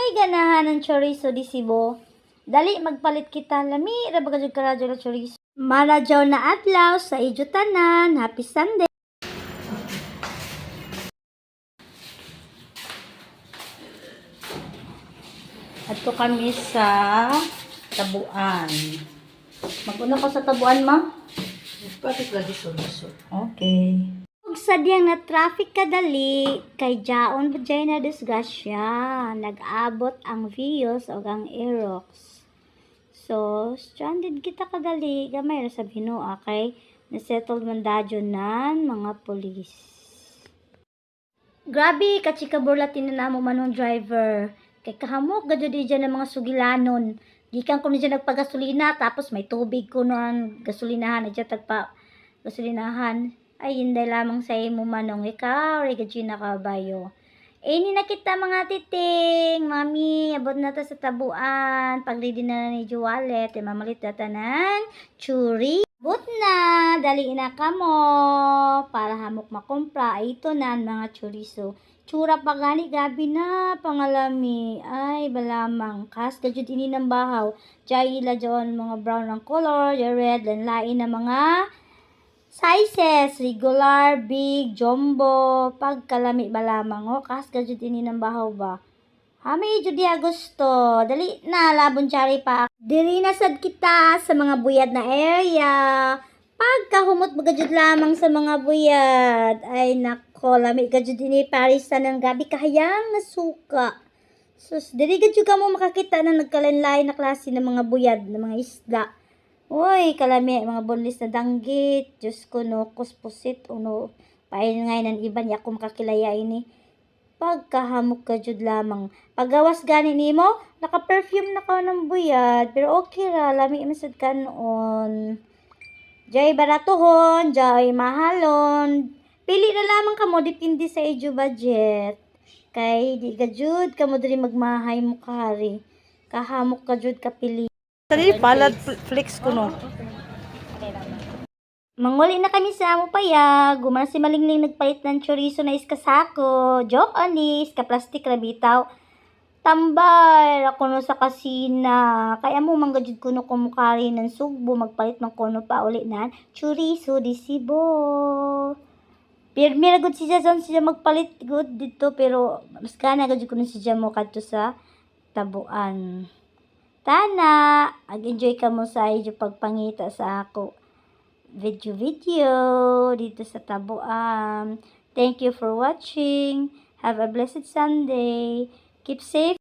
may ganahan ng chorizo di Cebu. Dali magpalit kita lami ra baga jud karadyo na chorizo. Maradyaw na adlaw sa ijo tanan. Happy Sunday. Adto kami sa tabuan. Mag-una ko sa tabuan, ma? Bakit lagi solusyon? Okay. Kung sadyang na traffic kadali, kay Jaon Bajay na disgrasya, nag-abot ang Vios o ang Aerox. So, stranded kita kadali, gamay ra sa Binua, kay nasettled man dadyo nan mga polis. Grabe, kachikaburla tinanamo manong driver. Kay kahamok, gadyo di dyan ng mga sugilanon. Gikan ko na dyan nagpagasolina, tapos may tubig ko noon, gasolinahan, na dyan tagpa gasolinahan. Ay, hindi lamang sa imo manong ikaw, Regina Caballo. Ini na kita mga titing, mami, abot na ta sa tabuan, paglidi na ni Juwalet, mamalit na tanan, churi. Abot na, dali na ka mo, para hamok makumpra, ay ito na mga chorizo. Tsura pa gani, gabi na, pangalami, ay balamang, kas kadyod ini ng bahaw, jay ila dyan mga brown ng color, red, dan lain na mga sizes, regular, big, jumbo, pagkalami ba lamang, o, kas gadyo din ng bahaw ba? Hami, Judy Agosto, dali na, labon chari pa. Dili na sad kita sa mga buyad na area. Pagkahumot ba gadyo lamang sa mga buyad, ay nako, lami gadyo din parisan ng gabi, kahayang nasuka. Sus, dili gadyo ka mo makakita na nagkalanlain na klase ng mga buyad, ng mga isda. Uy, kalami, mga bonlis na danggit. Diyos ko, no, kuspusit, no, pain ngay ng iban, ako makakilaya ini. Pagkahamok ka jud lamang. Paggawas gani nimo, naka-perfume na ka ng buyad, pero okay ra, lami imasad ka noon. Jay baratohon, jay mahalon. Pili na lamang ka mo, depende sa ijo budget. Kay, di ka jud, ka mo dali magmahay mo kahari. Kahamok ka jud kapili. Tadi palad flex ko no. Manguli na kami sa amo payag. Gumana si Malingling nagpalit ng chorizo na iskasako. Joke anis, ka plastic ra bitaw. Tambay ako no sa kasina. Kaya mo manggajud ko no kumukari ng sugbo. Magpalit ng kono pa uli na chorizo di Cebu. Pirmi ra gud siya dyan siya magpalit good dito. Pero mas gana gud ko no siya mo kadto sa tabuan. Tana, mag-enjoy ka mo sa iyo pagpangita sa ako video dito sa tabuan. Thank you for watching. Have a blessed Sunday. Keep safe.